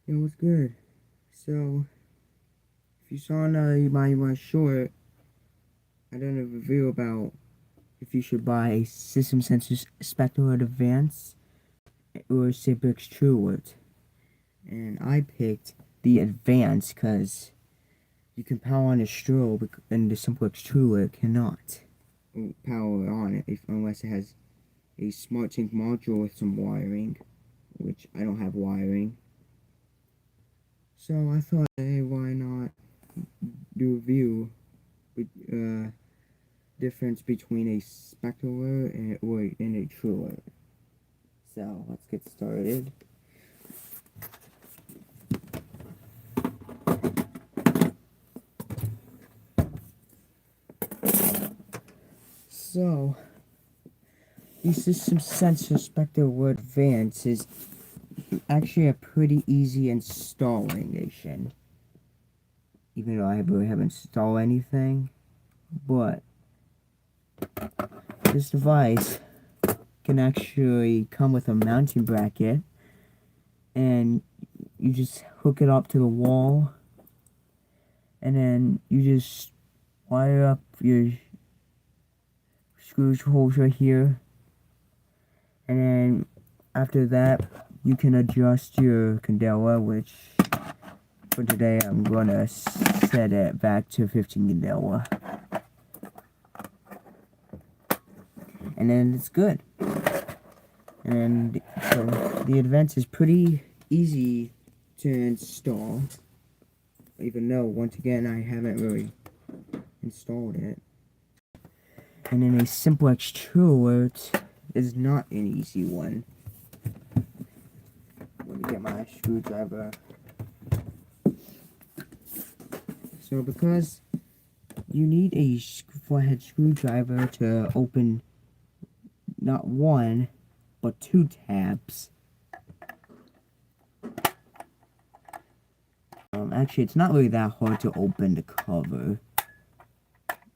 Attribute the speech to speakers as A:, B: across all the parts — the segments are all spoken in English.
A: It was good. So, if you saw my short, I done a review about if you should buy a System Sensors Spectra Advance or simplex truealert. And I picked the Advance because you can power on a strobe and the simplex truealert cannot power on it unless it has a SmartSync module with some wiring, which I don't have wiring. So I thought, hey, why not do a review with difference between a Spectra and a truealert. So let's get started. So the System Sensor Spectra Advance is actually a pretty easy installation. Even though I really haven't installed anything, but this device can actually come with a mounting bracket, and you just hook it up to the wall, and then you just wire up your screw holes right here, and then after that you can adjust your candela, which for today I'm gonna set it back to 15 candela, and then it's good. And so the Advance is pretty easy to install, even though once again I haven't really installed it. And then a simplex truealert is not an easy one. Let me get my screwdriver. So because you need a flathead screwdriver to open not one but two tabs. Actually, it's not really that hard to open the cover.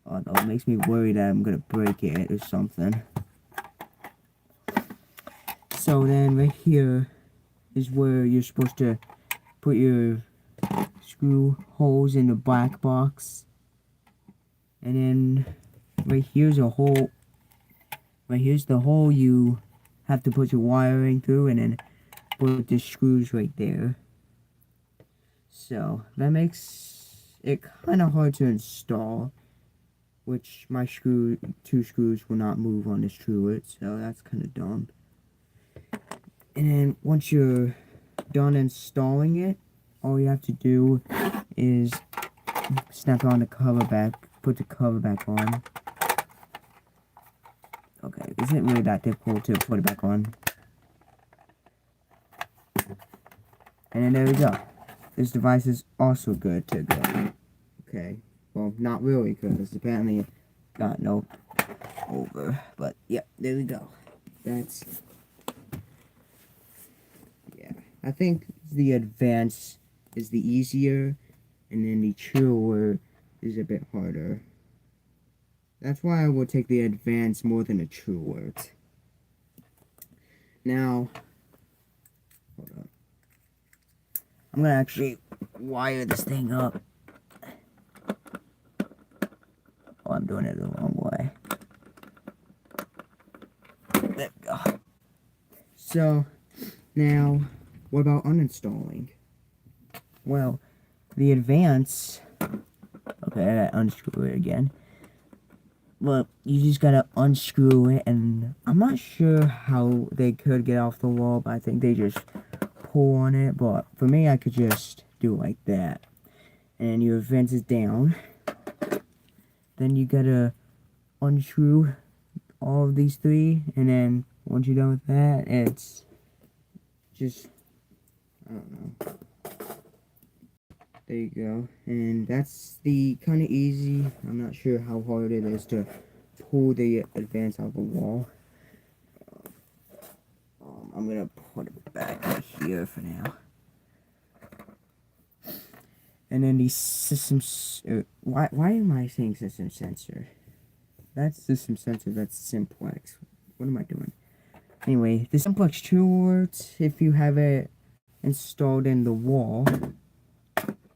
A: Although it makes me worry that I'm gonna break it or something. So then right here is where you're supposed to put your screw holes in the black box. And then right here's a hole. Right here's the hole you have to put your wiring through, and then put the screws right there. So that makes it kind of hard to install, which my two screws will not move on this truealert, so that's kind of dumb. And then once you're done installing it, all you have to do is snap on the cover back, put the cover back on. Okay, isn't really that difficult to put it back on. And then there we go. This device is also good to go. Okay, well, not really, because apparently it got no over. But, yeah, there we go. That's, yeah. I think the Advance is the easier, and then the truealert is a bit harder. That's why I will take the Advance more than a truealert. Now, hold up. I'm gonna actually wire this thing up. Oh, I'm doing it the wrong way. There we go. So, now, what about uninstalling? Well, the Advance... Okay, I gotta unscrew it again. Well, you just gotta unscrew it, and I'm not sure how they could get off the wall, but I think they just pull on it. But for me, I could just do it like that. And your Advance is down. Then you gotta unscrew all of these three, and then once you're done with that, it's just, I don't know. There you go. And that's the kind of easy. I'm not sure how hard it is to pull the Advance out of the wall. I'm gonna put it back right here for now. And then the systems. Why am I saying system sensor? That's system sensor. That's simplex. What am I doing? Anyway, the simplex truealert, if you have it installed in the wall.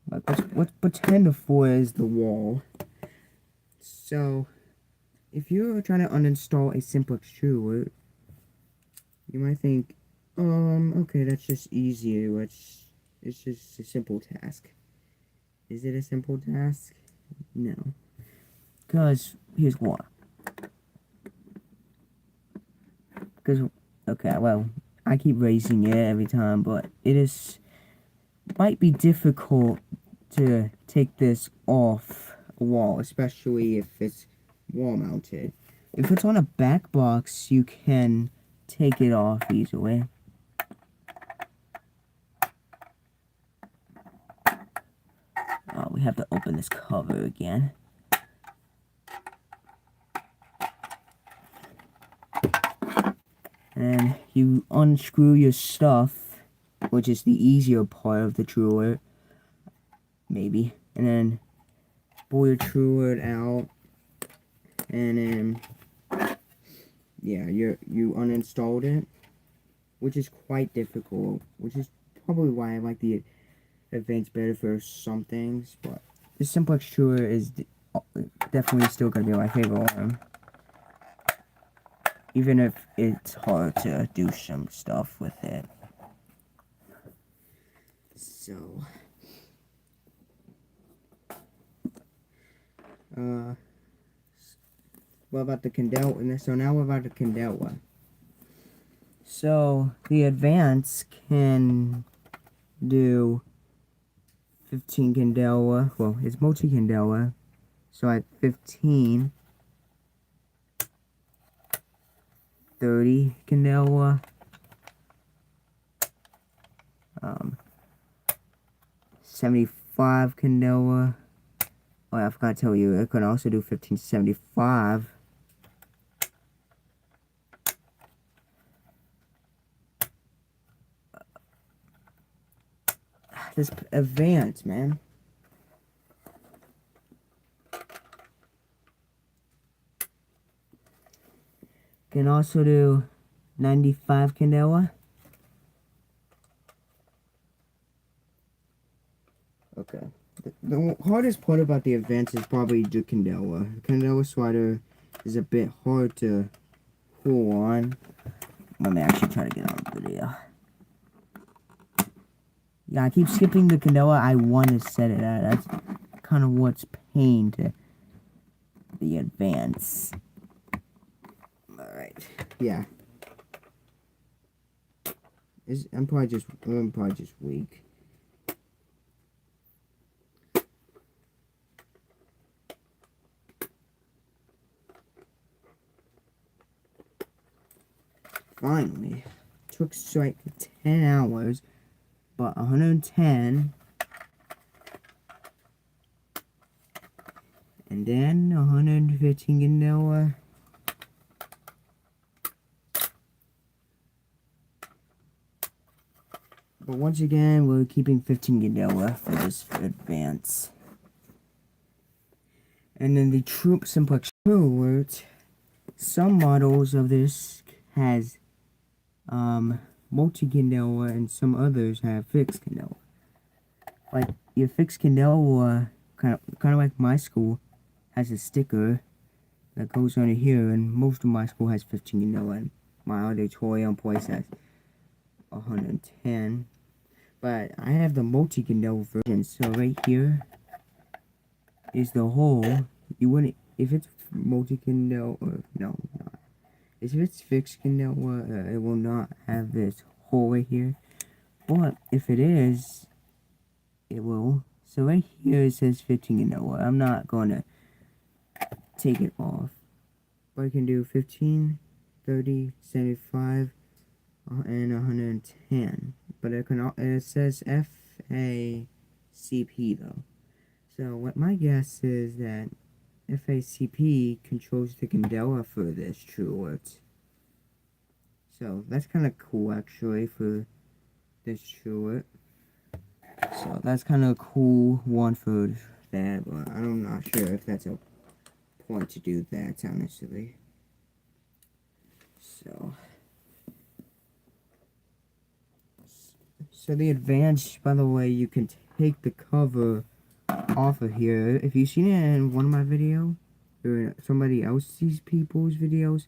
A: Like, let's pretend the 4 is the wall. So, if you're trying to uninstall a simplex truealert, you might think, okay, that's just easier. It's just a simple task. Is it a simple task? No. Because, here's why. Because, okay, well, I keep raising it every time, but might be difficult to take this off a wall, especially if it's wall mounted. If it's on a back box, you can take it off easily. We have to open this cover again. And you unscrew your stuff, which is the easier part of the truealert, maybe. And then pull your truealert out, and then yeah, you uninstalled it, which is quite difficult, which is probably why I like the advanced better for some things, but the simplex truealert is definitely still going to be my favorite one, even if it's hard to do some stuff with it. So, what about the Candela? So now what about the Candela? So, the advanced can do 15 Candela. Well, it's multi-Candela. So at 15, 30 Candela. 75 Candela. Oh, I forgot to tell you, it can also do 1575. This advanced, man. Can also do 95 Candela. Okay. The hardest part about the advance is probably the Candela. The Candela slider is a bit hard to pull on. Let me actually try to get on the video. Yeah, I keep skipping the Candela I want to set it at. That's kind of what's pain to the advance. Alright. Yeah. I'm probably just weak. Finally. Took like 10 hours, but 110. And then 115 Candela. But once again, we're keeping 15 Candela for this advance. And then the simplex truealert, some models of this has multi-Candela and some others have fixed Candela. Like your fixed Candela, kind of like my school, has a sticker that goes under here, and most of my school has 15 Candela, and my auditorium place has 110. But I have the multi-Candela version, so right here is the hole. You wouldn't, if it's multi-Candela, no, not. If it's fixed Candela, it will not have this hole right here. But if it is, it will. So right here it says 15 Candela. I'm not going to take it off. But I can do 15, 30, 75, and 110. But it says FACP though. So what my guess is that FACP controls the Candela for this truealert. So that's kind of cool actually for this truealert. So that's kind of a cool one for that, but I'm not sure if that's a point to do that, honestly. So So the advanced, by the way, you can take the cover off of here. If you've seen it in one of my videos, or somebody else's people's videos,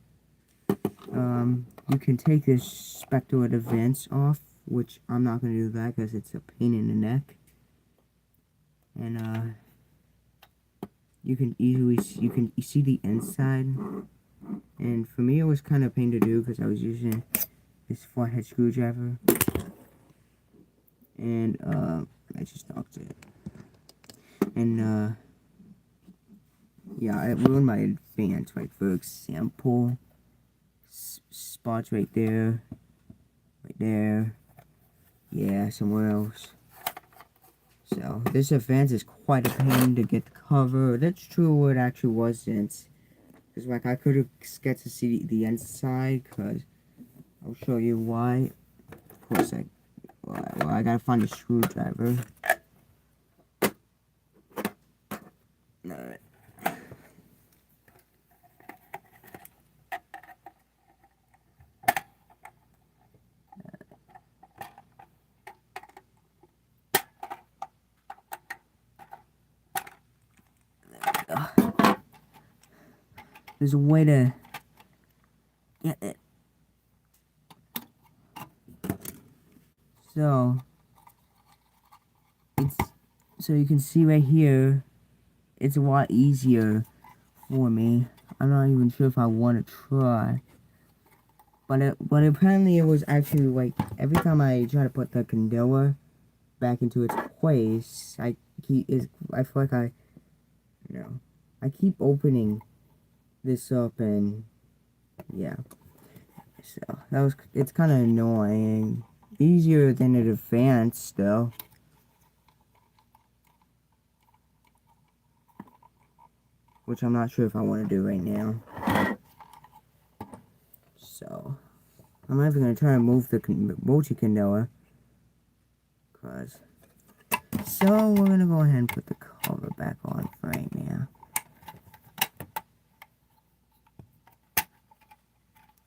A: you can take this Spectra advanced off, which I'm not going to do that because it's a pain in the neck. And, you can easily, you see the inside. And for me, it was kind of a pain to do because I was using this flathead screwdriver. And, I just knocked it. And, yeah, it ruined my advance. Like, for example, spots right there, yeah, somewhere else. So, this advance is quite a pain to get covered. That's true, it actually wasn't. Because, like, I could have get to see the inside, because I'll show you why. Of course, well, I gotta find a screwdriver. Alright. There's a way to get it. So you can see right here, it's a lot easier for me. I'm not even sure if I want to try. But apparently it was actually like every time I try to put the candela back into its place, I feel like I keep opening this up, and yeah. So it's kind of annoying. Easier than an advanced though. Which I'm not sure if I want to do right now. So I'm not even going to try to move the multi-candela. So we're going to go ahead and put the cover back on for right now.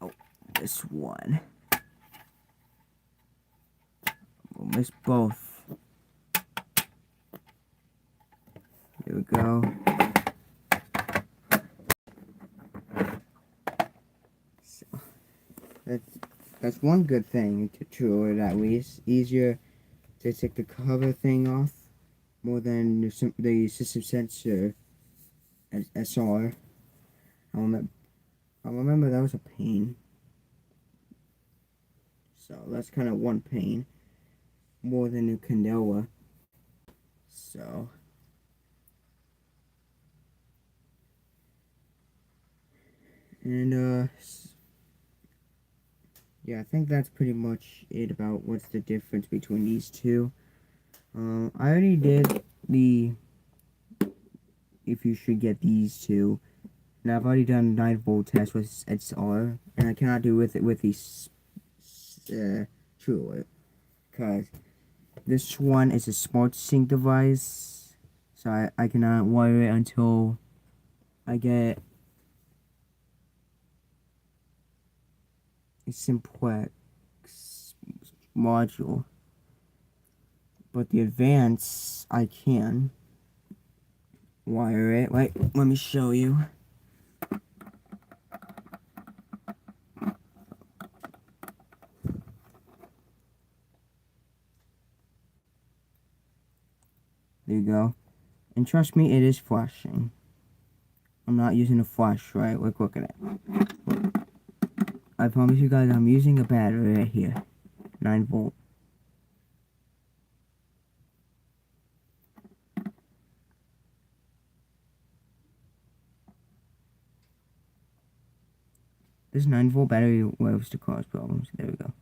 A: Oh, this one. We'll miss both. There we go. So that's one good thing to truealert, at least. Easier to take the cover thing off more than the system sensor SR. I remember that was a pain. So that's kind of one pain more than a candela. So and yeah, I think that's pretty much it about what's the difference between these two. I already did the if you should get these two, and I've already done 9-volt test with XR, and I cannot do with these truealert, because this one is a smart sync device, so I cannot wire it until I get a simplex module. But the advance, I can wire it. Wait, let me show you. There you go. And trust me, it is flashing. I'm not using a flashlight. Look at it. I promise you guys, I'm using a battery right here. 9-volt. This 9-volt battery loves to cause problems. There we go.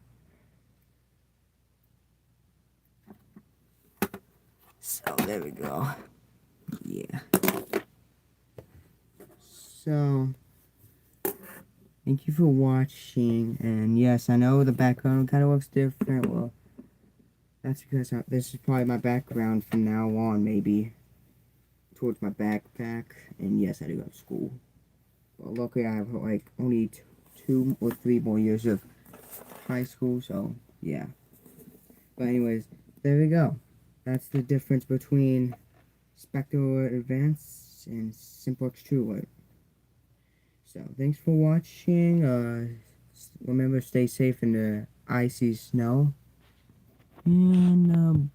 A: So, there we go. Yeah. So, thank you for watching. And yes, I know the background kind of looks different. Well, that's because this is probably my background from now on, maybe. Towards my backpack. And yes, I do have school. Well, luckily I have like only 2 or 3 more years of high school, so yeah. But anyways, there we go. That's the difference between Spectra Advanced and simplex truealert. So thanks for watching. Remember, stay safe in the icy snow. And